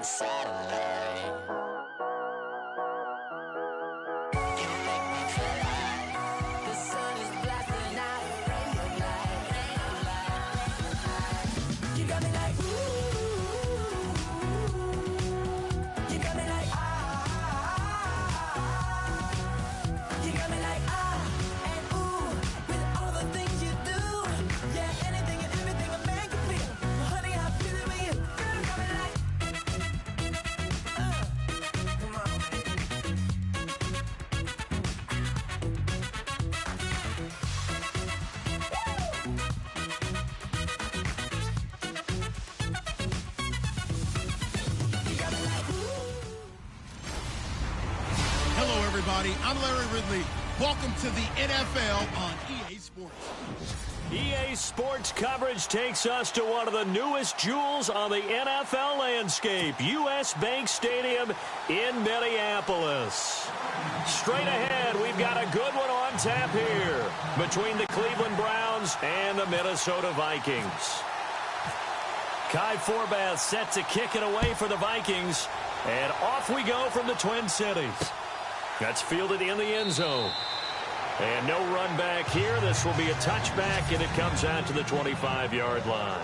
a satellite. You make me feel like the sun is blasting out a ray of light, ray of light. You got me like ooh, you got me like ah, you got me like ah and ooh, with all the things you do, yeah, anything and everything I make you feel. Well, honey, I'm feeling with you. Girl, you got me like come on. Hello, everybody. I'm Larry Ridley. Welcome to the NFL on EA Sports. EA Sports coverage takes us to one of the newest jewels on the NFL landscape, US Bank Stadium in Minneapolis. Straight ahead, we've got a good one on tap here between the Cleveland Browns and the Minnesota Vikings. Kai Forbath set to kick it away for the Vikings, and off we go from the Twin Cities. That's fielded in the end zone. And no run back here. This will be a touchback, and it comes out to the 25-yard line.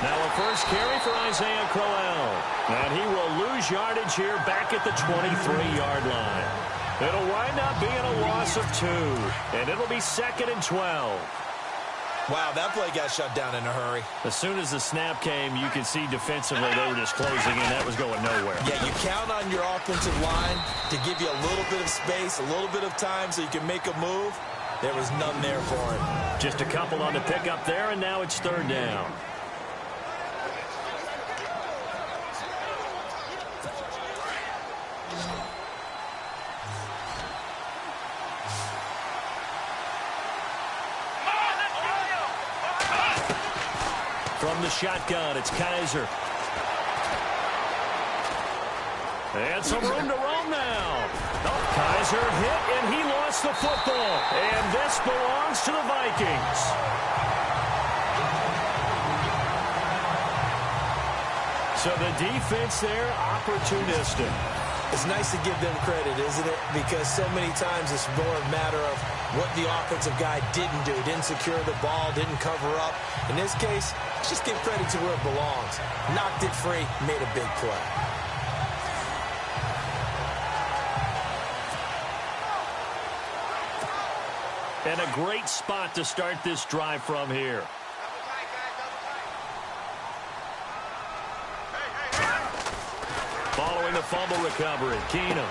Now a first carry for Isaiah Crowell. And he will lose yardage here back at the 23-yard line. It'll wind up being a loss of 2. And it'll be 2nd and 12. Wow, that play got shut down in a hurry. As soon as the snap came, you could see defensively they were just closing in. That was going nowhere. Yeah, you count on your offensive line to give you a little bit of space, a little bit of time so you can make a move. There was none there for him. Just a couple on the pickup there, and now it's 3rd down. From the shotgun, it's Kaiser. And some room to roam now. Oh, Kaiser hit, and he lost the football. And this belongs to the Vikings. So the defense there, opportunistic. It's nice to give them credit, isn't it? Because so many times it's more a matter of what the offensive guy didn't do. Didn't secure the ball, didn't cover up. In this case, just give credit to where it belongs. Knocked it free, made a big play. And a great spot to start this drive from here. Following the fumble recovery, Keenum.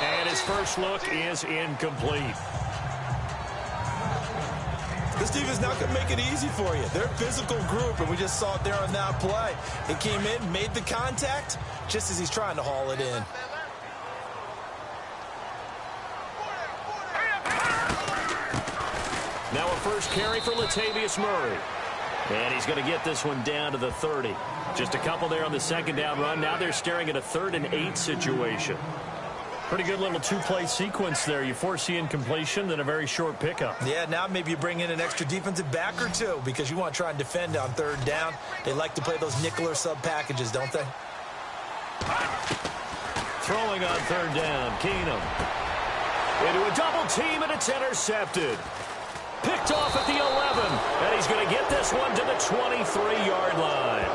And his first look is incomplete. This defense not going to make it easy for you. They're a physical group, and we just saw it there on that play. He came in, made the contact, just as he's trying to haul it in. Now a first carry for Latavius Murray. And he's going to get this one down to the 30. Just a couple there on the 2nd down run. Now they're staring at a 3rd and 8 situation. Pretty good little 2-play sequence there. You force the incompletion, then a very short pickup. Yeah, now maybe you bring in an extra defensive back or 2 because you want to try and defend on 3rd down. They like to play those nickel or sub packages, don't they? Throwing on 3rd down, Keenum. Into a double team, and it's intercepted. Picked off at the 11, and he's going to get this one to the 23-yard line.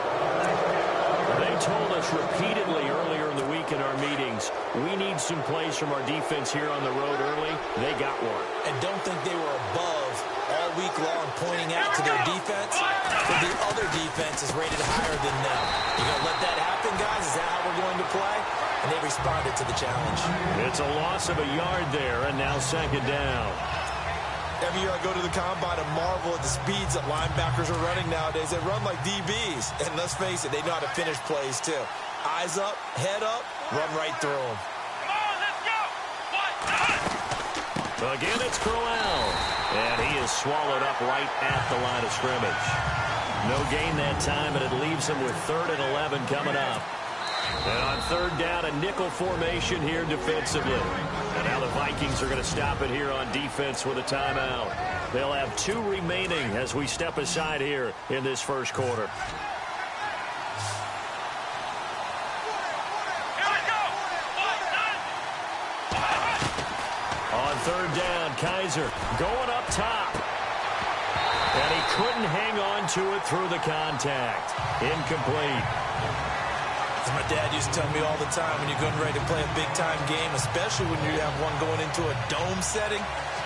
They told us repeatedly earlier in the week in our meetings, we need some plays from our defense here on the road early. They got one. And don't think they were above all week long pointing out to their defense, but the other defense is rated higher than them. You going to let that happen, guys? Is that how we're going to play? And they responded to the challenge. It's a loss of a yard there, and now 2nd down. Every year I go to the combine and marvel at the speeds that linebackers are running nowadays. They run like DBs. And let's face it, they know how to finish plays too. Eyes up, head up, run right through them. Again, it's Crowell. And he is is swallowed up right at the line of scrimmage. No gain that time, and it leaves them with 3rd and 11 coming up. And on 3rd down, a nickel formation here defensively. And now the Vikings are going to stop it here on defense with a timeout. They'll have 2 remaining as we step aside here in this first quarter. On 3rd down, Kaiser going up top. And he couldn't hang on to it through the contact. Incomplete. As my dad used to tell me all the time, when you're getting ready to play a big-time game, especially when you have one going into a dome setting,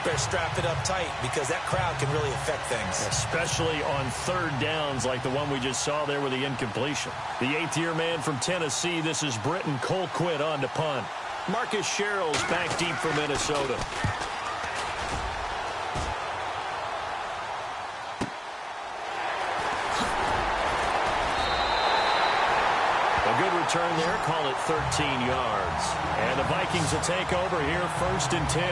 better strap it up tight because that crowd can really affect things. Especially on 3rd downs like the one we just saw there with the incompletion. The 8th-year man from Tennessee, this is Britton Colquitt on to punt. Marcus Sherrill's back deep for Minnesota. A good return there, call it 13 yards. And the Vikings will take over here, 1st and 10.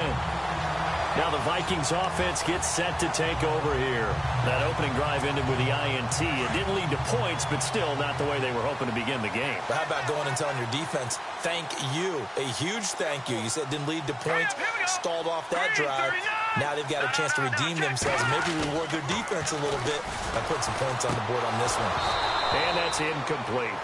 Now the Vikings offense gets set to take over here. That opening drive ended with the INT. It didn't lead to points, but still not the way they were hoping to begin the game. But how about going and telling your defense, thank you, a huge thank you. You said it didn't lead to points, stalled off that drive. Now they've got a chance to redeem themselves and maybe reward their defense a little bit by putting some points on the board on this one. And that's incomplete.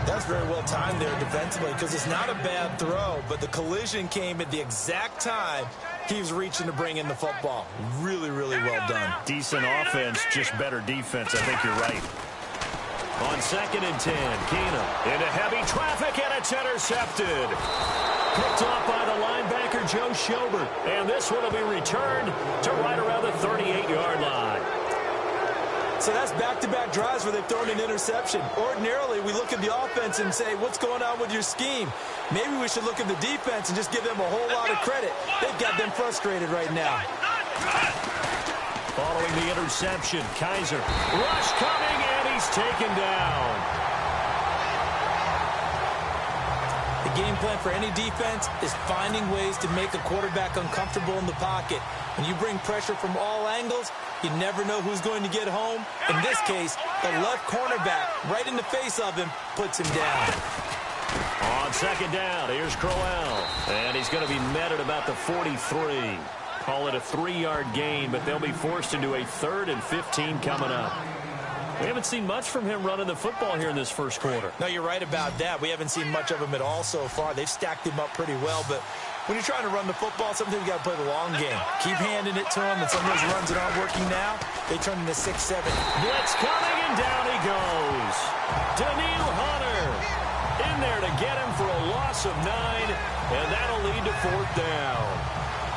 That's very well timed there defensively because it's not a bad throw, but the collision came at the exact time he was reaching to bring in the football. Really, really well done. Decent offense, just better defense. I think you're right. On 2nd and 10, Keenum into heavy traffic, and it's intercepted. Picked off by the linebacker, Joe Schobert. And this one will be returned to right around the 38-yard line. So that's back-to-back drives where they've thrown an interception. Ordinarily, we look at the offense and say, what's going on with your scheme? Maybe we should look at the defense and just give them a whole lot of credit. They've got them frustrated right now. Following the interception, Kaiser. Rush coming, and he's taken down. The game plan for any defense is finding ways to make a quarterback uncomfortable in the pocket. When you bring pressure from all angles, you never know who's going to get home. In this case, the left cornerback, right in the face of him, puts him down. On 2nd down, here's Crowell. And he's going to be met at about the 43. Call it a 3-yard gain, but they'll be forced into a 3rd and 15 coming up. We haven't seen much from him running the football here in this first quarter. No, you're right about that. We haven't seen much of him at all so far. They've stacked him up pretty well, but when you're trying to run the football, sometimes you got to play the long game. Keep handing it to him, and some of those runs that aren't working now, they turn into 6-7. Blitz coming, and down he goes. Daniil Hunter in there to get him for a loss of 9, and that'll lead to 4th down.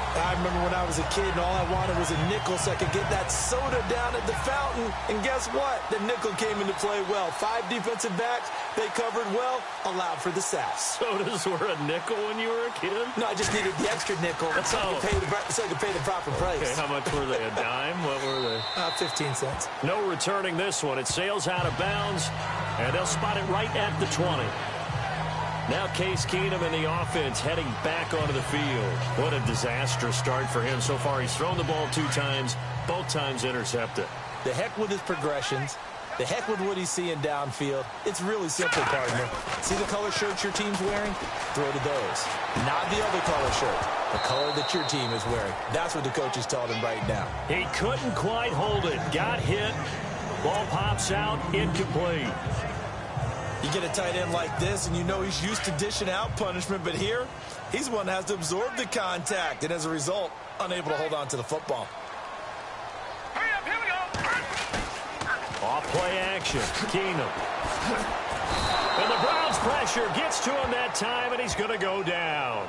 I remember when I was a kid and all I wanted was a nickel so I could get that soda down at the fountain. And guess what? The nickel came into play well. 5 defensive backs, they covered well, allowed for the sacks. Sodas were a nickel when you were a kid? No, I just needed the extra nickel so I could pay the proper price. Okay, how much were they? A dime? What were they? 15 cents. No returning this one. It sails out of bounds, and they'll spot it right at the 20. Now Case Keenum in the offense heading back onto the field. What a disastrous start for him so far. He's thrown the ball 2 times, both times intercepted. The heck with his progressions. The heck with what he's seeing downfield. It's really simple, partner. See the color shirts your team's wearing? Throw to those. Not the other color shirt. The color that your team is wearing. That's what the coach is telling him right now. He couldn't quite hold it. Got hit. Ball pops out. Incomplete. You get a tight end like this, and you know he's used to dishing out punishment, but here, he's one that has to absorb the contact, and as a result, unable to hold on to the football. Hurry up, here we go. Off play action. Keenum. And the Browns pressure gets to him that time, and he's going to go down.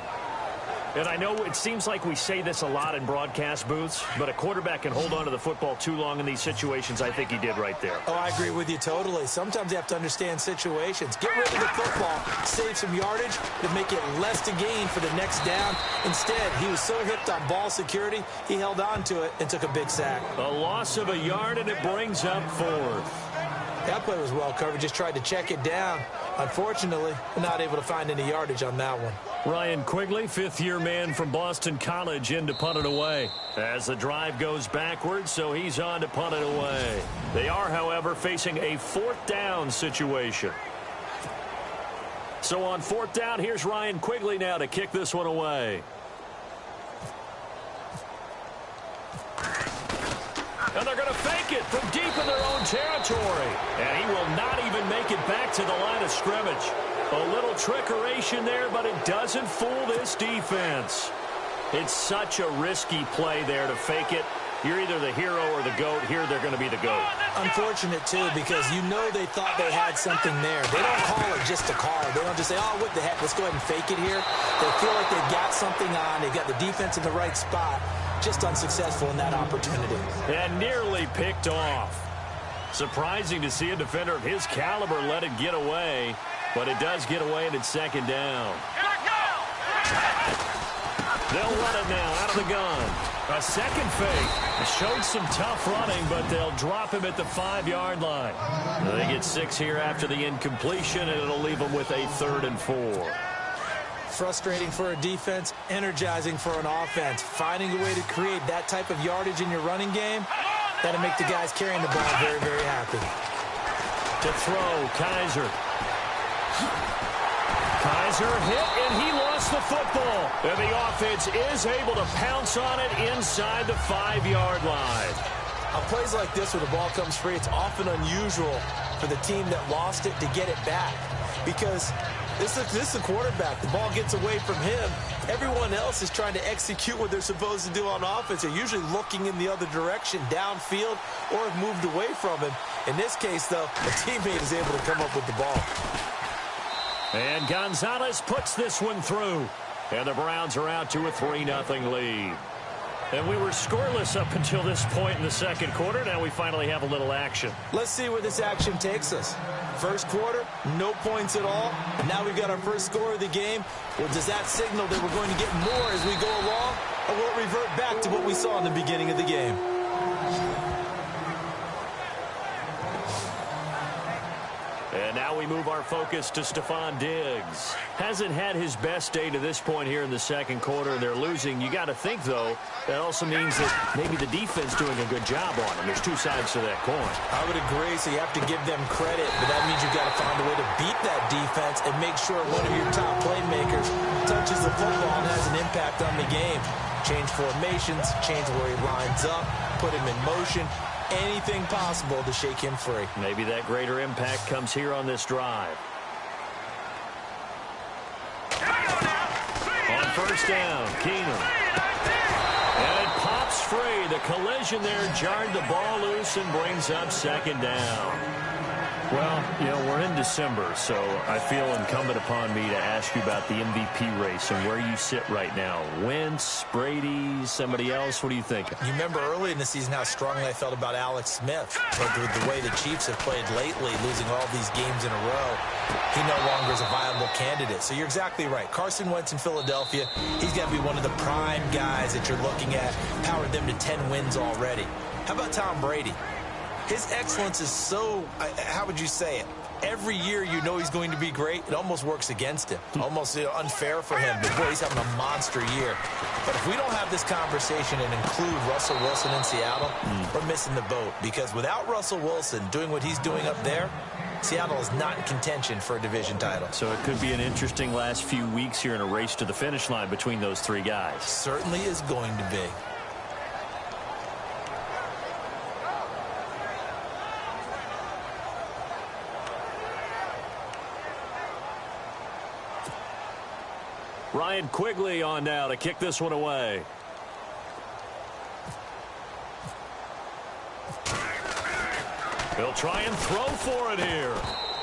And I know it seems like we say this a lot in broadcast booths, but a quarterback can hold on to the football too long in these situations. I think he did right there. Oh, I agree with you totally. Sometimes you have to understand situations. Get rid of the football, save some yardage to make it less to gain for the next down. Instead, he was so hipped on ball security, he held on to it and took a big sack. A loss of a yard, and it brings up 4th. That play was well covered, just tried to check it down. Unfortunately, not able to find any yardage on that one. Ryan Quigley, fifth-year man from Boston College, in to punt it away. As the drive goes backwards, so he's on to punt it away. They are, however, facing a fourth down situation. So on fourth down, here's Ryan Quigley now to kick this one away. And they're going to fake it from deep in their own territory. And he will not even make it back to the line of scrimmage. A little trickeration there, but it doesn't fool this defense. It's such a risky play there to fake it. You're either the hero or the GOAT. Here they're going to be the GOAT. Unfortunate, too, because you know they thought they had something there. They don't call it just a call. They don't just say, oh, what the heck, let's go ahead and fake it here. They feel like they've got something on. They've got the defense in the right spot. Just unsuccessful in that opportunity. And nearly picked off. Surprising to see a defender of his caliber let it get away. But it does get away, and it's second down. They'll run it now out of the gun. A second fake. Showed some tough running, but they'll drop him at the 5-yard line. They get 6 here after the incompletion, and it'll leave them with a 3rd and 4. Frustrating for a defense, energizing for an offense. Finding a way to create that type of yardage in your running game, that'll make the guys carrying the ball very, very happy. To throw, Kaiser. Kaiser hit, and he lost the football. And the offense is able to pounce on it inside the 5-yard line. On plays like this where the ball comes free, it's often unusual for the team that lost it to get it back. Because this is the quarterback. The ball gets away from him. Everyone else is trying to execute what they're supposed to do on offense. They're usually looking in the other direction, downfield, or have moved away from him. In this case, though, a teammate is able to come up with the ball. And Gonzalez puts this one through. And the Browns are out to a 3-0 lead. And we were scoreless up until this point in the second quarter. Now we finally have a little action. Let's see where this action takes us. First quarter, no points at all. And now we've got our first score of the game. Well, does that signal that we're going to get more as we go along? Or will it revert back to what we saw in the beginning of the game? And now we move our focus to Stephon Diggs. Hasn't had his best day to this point here in the second quarter. They're losing. You got to think, though, that also means that maybe the defense doing a good job on him. There's two sides to that coin. I would agree, so you have to give them credit, but that means you've got to find a way to beat that defense and make sure one of your top playmakers touches the football and has an impact on the game. Change formations, change where he lines up, put him in motion. Anything possible to shake him free. Maybe that greater impact comes here on this drive. On first down, Keenum. And it pops free. The collision there jarred the ball loose and brings up second down. Well, you know, we're in December, so I feel incumbent upon me to ask you about the MVP race and where you sit right now. Wentz, Brady, somebody else? What are you thinking? You remember early in the season how strongly I felt about Alex Smith. But with the way the Chiefs have played lately, losing all these games in a row, he no longer is a viable candidate. So you're exactly right. Carson Wentz in Philadelphia, he's got to be one of the prime guys that you're looking at, powered them to 10 wins already. How about Tom Brady? His excellence is so, how would you say it? Every year you know he's going to be great. It almost works against him. Almost unfair for him. But boy, he's having a monster year. But if we don't have this conversation and include Russell Wilson in Seattle, we're missing the boat. Because without Russell Wilson doing what he's doing up there, Seattle is not in contention for a division title. So it could be an interesting last few weeks here in a race to the finish line between those three guys. Certainly is going to be. Ryan Quigley on now to kick this one away. He'll try and throw for it here.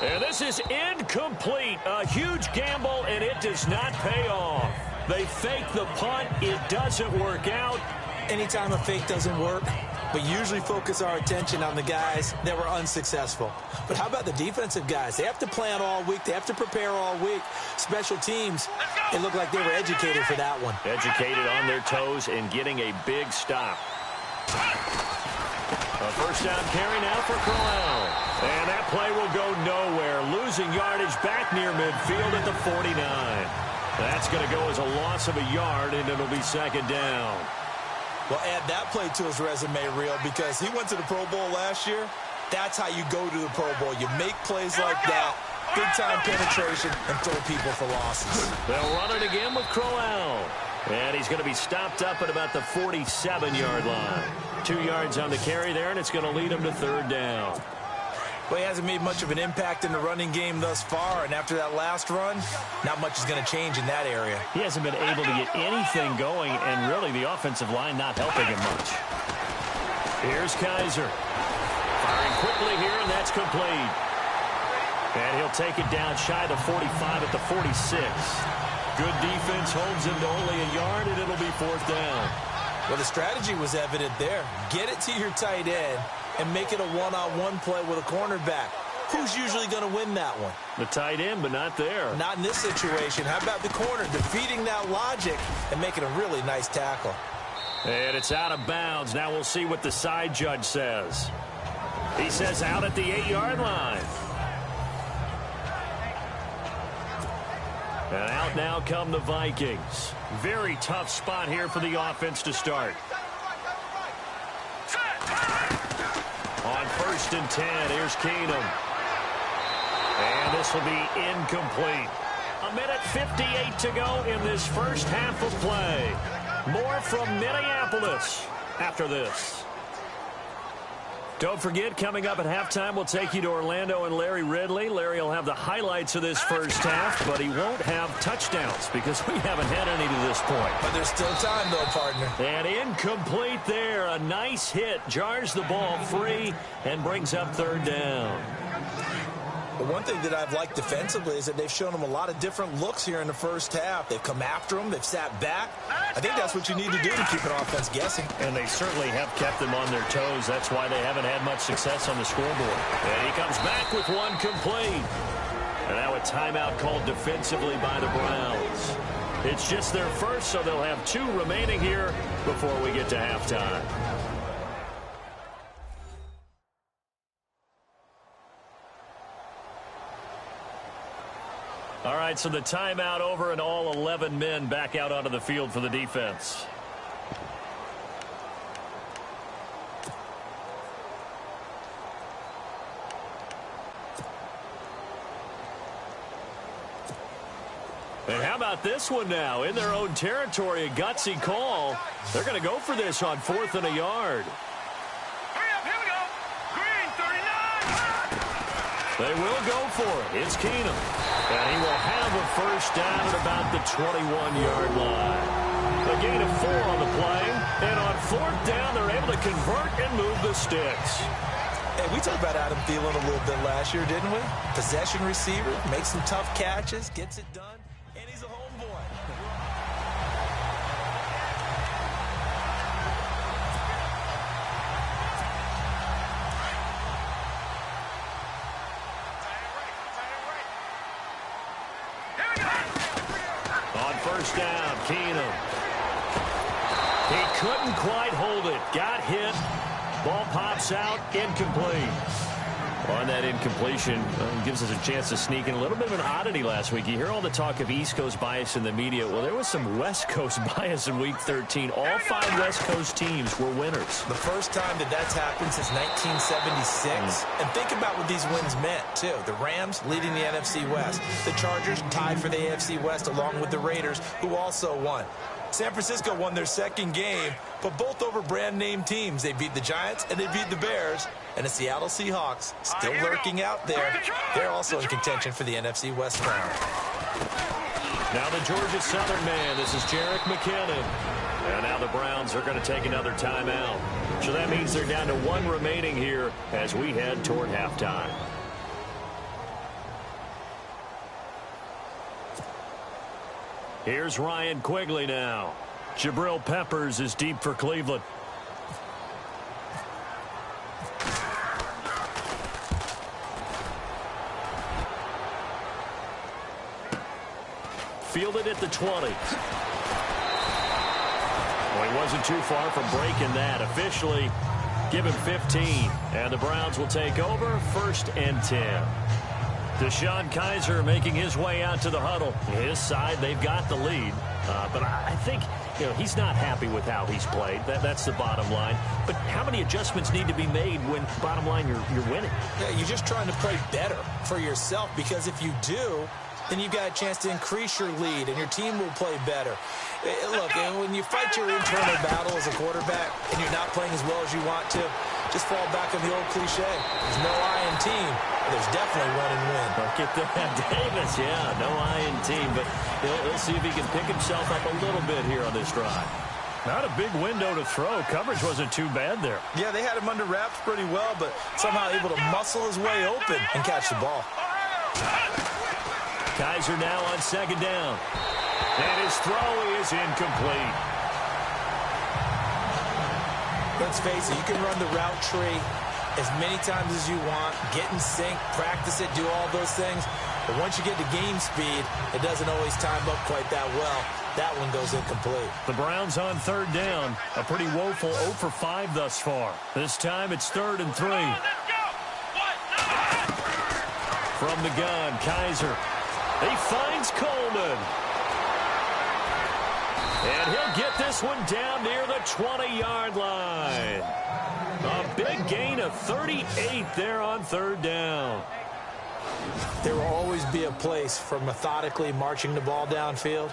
And this is incomplete. A huge gamble, and it does not pay off. They fake the punt. It doesn't work out. Anytime a fake doesn't work, we usually focus our attention on the guys that were unsuccessful. But how about the defensive guys? They have to plan all week. They have to prepare all week. Special teams, it looked like they were educated for that one. Educated on their toes and getting a big stop. A first down carry now for Crowell. And that play will go nowhere. Losing yardage back near midfield at the 49. That's going to go as a loss of a yard, and it'll be second down. Well, add that play to his resume reel because he went to the Pro Bowl last year. That's how you go to the Pro Bowl. You make plays like that, big-time penetration, and throw people for losses. They'll run it again with Crowell. And he's going to be stopped up at about the 47-yard line. 2 yards on the carry there, and it's going to lead him to third down. Well, he hasn't made much of an impact in the running game thus far, and after that last run, not much is going to change in that area. He hasn't been able to get anything going, and really the offensive line not helping him much. Here's Kaiser. Firing quickly here, and that's complete. And he'll take it down shy of the 45 at the 46. Good defense holds him to only a yard, and it'll be fourth down. Well, the strategy was evident there. Get it to your tight end and make it a one-on-one play with a cornerback. Who's usually going to win that one? The tight end, but not there. Not in this situation. How about the corner defeating that logic and making a really nice tackle? And it's out of bounds. Now we'll see what the side judge says. He says out at the 8-yard line. And out now come the Vikings. Very tough spot here for the offense to start. On 1st and 10, here's Keenum. And this will be incomplete. 1:58 to go in this first half of play. More from Minneapolis after this. Don't forget, coming up at halftime, we'll take you to Orlando and Larry Ridley. Larry will have the highlights of this first half, but he won't have touchdowns because we haven't had any to this point. But there's still time, though, partner. And incomplete there. A nice hit. Jars the ball free and brings up third down. But one thing that I've liked defensively is that they've shown them a lot of different looks here in the first half. They've come after them. They've sat back. I think that's what you need to do to keep an offense guessing. And they certainly have kept them on their toes. That's why they haven't had much success on the scoreboard. And he comes back with one complete. And now a timeout called defensively by the Browns. It's just their first, so they'll have 2 remaining here before we get to halftime. All right, so the timeout over and all 11 men back out onto the field for the defense. And how about this one now? In their own territory, a gutsy call. They're going to go for this on 4th and a yard. Hurry up, here we go. Green, 39. They will go for it. It's Keenum. And he will have a first down at about the 21-yard line. A gain of 4 on the play. And on 4th down, they're able to convert and move the sticks. Hey, we talked about Adam Thielen a little bit last year, didn't we? Possession receiver, makes some tough catches, gets it done, and he's a homeboy. On 1st down, Keenum. He couldn't quite hold it. Got hit. Ball pops out. Incomplete. On that incompletion, gives us a chance to sneak in. A little bit of an oddity last week. You hear all the talk of East Coast bias in the media. Well, there was some West Coast bias in Week 13. All 5 West Coast teams were winners. The first time that that's happened since 1976. And think about what these wins meant, too. The Rams leading the NFC West. The Chargers tied for the AFC West along with the Raiders, who also won. San Francisco won their second game, but both over brand-name teams. They beat the Giants and they beat the Bears. And the Seattle Seahawks still lurking out there. They're also in contention for the NFC West crown. Now the Georgia Southern man. This is Jerick McKinnon. And now the Browns are going to take another timeout. So that means they're down to 1 remaining here as we head toward halftime. Here's Ryan Quigley now. Jabril Peppers is deep for Cleveland. Fielded at the 20. Well, he wasn't too far from breaking that. Officially, give him 15. And the Browns will take over 1st and 10. Deshaun Kaiser making his way out to the huddle. His side, they've got the lead. But I think, he's not happy with how he's played. That's the bottom line. But how many adjustments need to be made when, bottom line, you're winning? Yeah, you're just trying to play better for yourself, because if you do, then you've got a chance to increase your lead, and your team will play better. Look, when you fight your internal battle as a quarterback and you're not playing as well as you want to, just fall back on the old cliche. There's no I in team. There's definitely one in win. Look at that, Davis. Yeah, no I in team, but he'll see if he can pick himself up a little bit here on this drive. Not a big window to throw. Coverage wasn't too bad there. Yeah, they had him under wraps pretty well, but somehow able to muscle his way open and catch the ball. Kaiser now on second down. And his throw is incomplete. Let's face it, you can run the route tree as many times as you want, get in sync, practice it, do all those things. But once you get to game speed, it doesn't always time up quite that well. That one goes incomplete. The Browns on third down. A pretty woeful 0 for 5 thus far. This time it's 3rd and 3. From the gun, Kaiser. He finds Coleman. And he'll get this one down near the 20-yard line. A big gain of 38 there on third down. There will always be a place for methodically marching the ball downfield.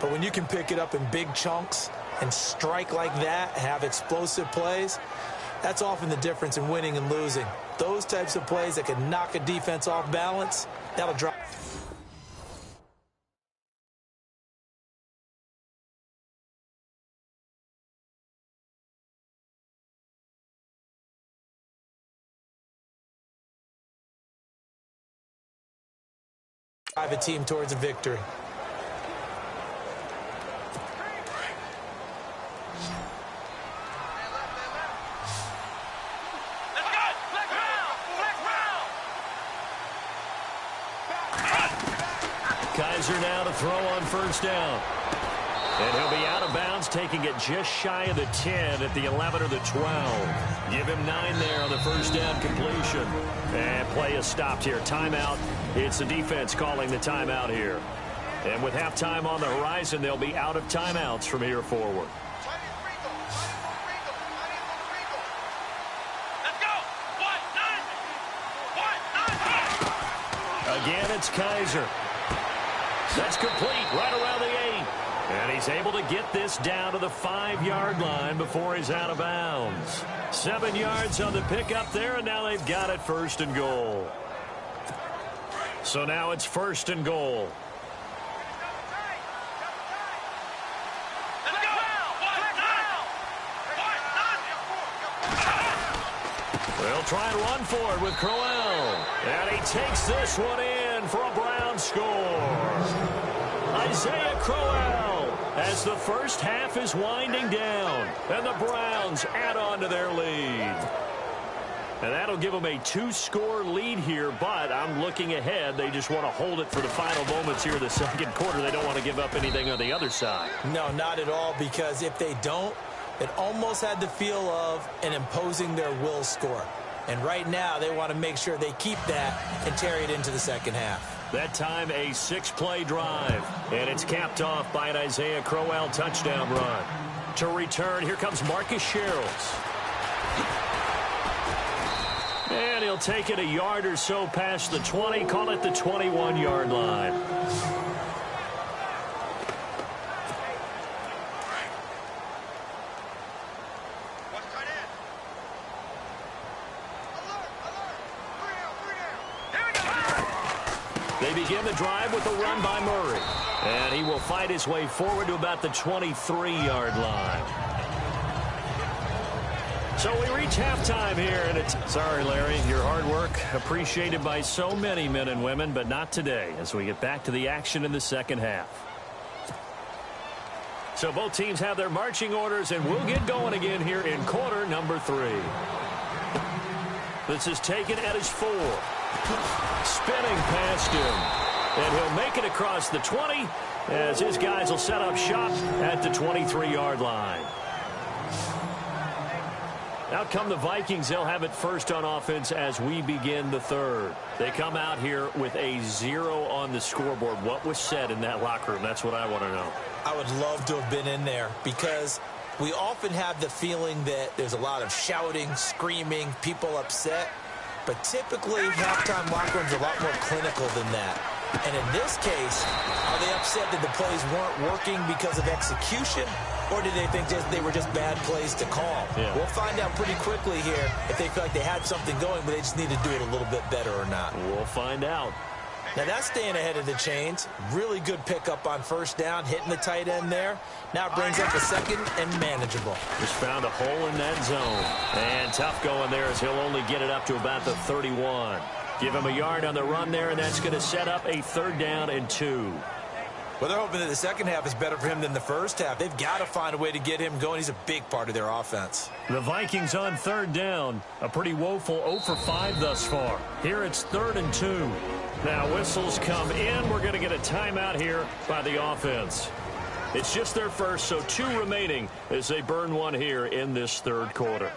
But when you can pick it up in big chunks and strike like that, have explosive plays, that's often the difference in winning and losing. Those types of plays that can knock a defense off balance, that'll drop. Drive a team towards a victory. Kaiser now to throw on first down. And he'll be out of bounds, taking it just shy of the 10 at the 11 or the 12. Give him 9 there on the first down completion. And play is stopped here. Timeout. It's the defense calling the timeout here. And with halftime on the horizon, they'll be out of timeouts from here forward. Again, it's Kaiser. That's complete right around the 8. And he's able to get this down to the 5-yard line before he's out of bounds. 7 yards on the pickup there, and now they've got it 1st and goal. So now it's 1st and goal. They'll try and run for it with Crowell. And he takes this one in for a Brown score. Isaiah Crowell as the first half is winding down. And the Browns add on to their lead. And that'll give them a 2-score lead here, but I'm looking ahead. They just want to hold it for the final moments here in the second quarter. They don't want to give up anything on the other side. No, not at all, because if they don't, it almost had the feel of an imposing their will score. And right now, they want to make sure they keep that and carry it into the second half. That time, a 6-play drive. And it's capped off by an Isaiah Crowell touchdown run. To return, here comes Marcus Sherrills. And he'll take it a yard or so past the 20, call it the 21-yard line. They begin the drive with a run by Murray. And he will fight his way forward to about the 23-yard line. So we reach halftime here, and it's... Sorry, Larry, your hard work appreciated by so many men and women, but not today as we get back to the action in the second half. So both teams have their marching orders, and we'll get going again here in quarter number 3. This is taken at his 4. Spinning past him. And he'll make it across the 20 as his guys will set up shop at the 23-yard line. Out come the Vikings. They'll have it first on offense as we begin the third. They come out here with a 0 on the scoreboard. What was said in that locker room? That's what I want to know. I would love to have been in there because we often have the feeling that there's a lot of shouting, screaming, people upset. But typically, halftime locker rooms are a lot more clinical than that. And in this case, are they upset that the plays weren't working because of execution? Or did they think they were just bad plays to call? Yeah. We'll find out pretty quickly here if they feel like they had something going, but they just need to do it a little bit better or not. We'll find out. Now that's staying ahead of the chains. Really good pickup on first down, hitting the tight end there. Now it brings up a second and manageable. Just found a hole in that zone. And tough going there as he'll only get it up to about the 31. Give him a yard on the run there, and that's going to set up a 3rd down and 2. Well, they're hoping that the second half is better for him than the first half. They've got to find a way to get him going. He's a big part of their offense. The Vikings on 3rd down. A pretty woeful 0 for 5 thus far. Here it's 3rd and 2. Now whistles come in. We're going to get a timeout here by the offense. It's just their first, so 2 remaining as they burn one here in this 3rd quarter.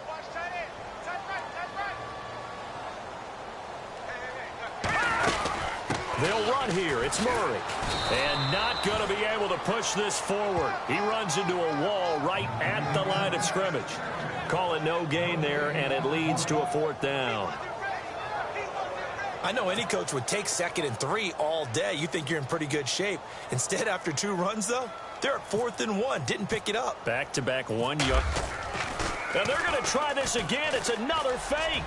They'll run here. It's Murray. And not going to be able to push this forward. He runs into a wall right at the line of scrimmage. Call it no gain there, and it leads to a 4th down. I know any coach would take 2nd and 3 all day. You think you're in pretty good shape. Instead, after 2 runs, though, they're at 4th and 1. Didn't pick it up. Back-to-back 1 yard. And they're going to try this again. It's another fake.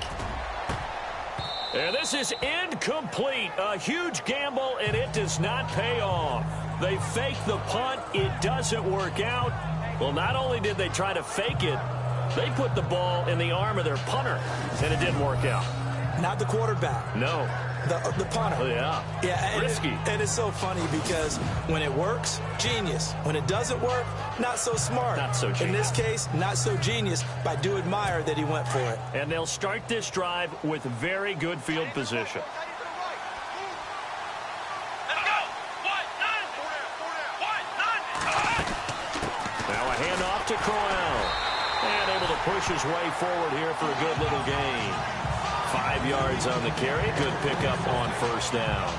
And this is incomplete. A huge gamble, and it does not pay off. They fake the punt. It doesn't work out. Well, not only did they try to fake it, they put the ball in the arm of their punter, and it didn't work out. Not the quarterback. No. The punter. Oh, yeah. Yeah, risky. And it's so funny because when it works, genius. When it doesn't work, not so smart. Not so genius. In this case, not so genius, but I do admire that he went for it. And they'll start this drive with very good field position. Let's go. Now a handoff to Crowell. And able to push his way forward here for a good little gain. 5 yards on the carry. Good pickup on first down.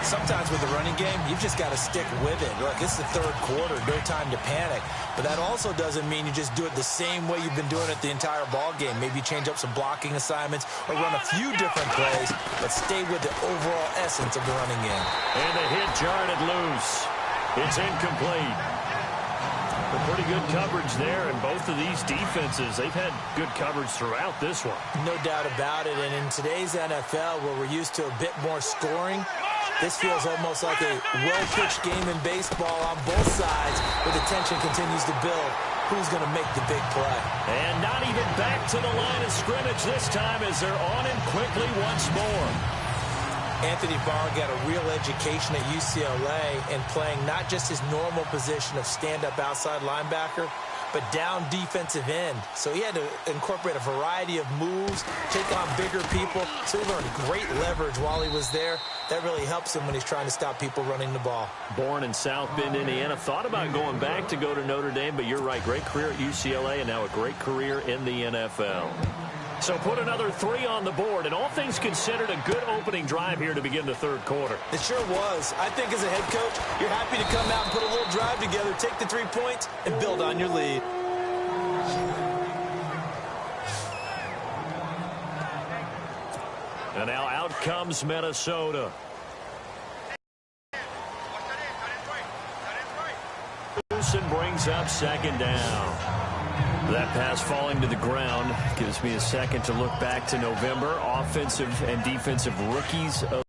Sometimes with the running game, you've just got to stick with it. Look, it's the 3rd quarter, no time to panic. But that also doesn't mean you just do it the same way you've been doing it the entire ball game. Maybe change up some blocking assignments or run a few different plays, but stay with the overall essence of the running game. And the hit jarred it loose. It's incomplete. But pretty good coverage there, and both of these defenses, they've had good coverage throughout this one. No doubt about it, and in today's NFL, where we're used to a bit more scoring, this feels almost like a well-pitched game in baseball on both sides, where the tension continues to build. Who's going to make the big play? And not even back to the line of scrimmage this time as they're on him quickly once more. Anthony Barr got a real education at UCLA in playing not just his normal position of stand-up outside linebacker, but down defensive end. So he had to incorporate a variety of moves, take on bigger people. So he learned great leverage while he was there. That really helps him when he's trying to stop people running the ball. Born in South Bend, Indiana. Thought about going back to go to Notre Dame, but you're right. Great career at UCLA and now a great career in the NFL. So put another 3 on the board, and all things considered, a good opening drive here to begin the 3rd quarter. It sure was. I think as a head coach, you're happy to come out and put a little drive together, take the 3 points, and build on your lead. And now out comes Minnesota. Wilson brings up 2nd down. That pass falling to the ground gives me a second to look back to November. Offensive and defensive rookies of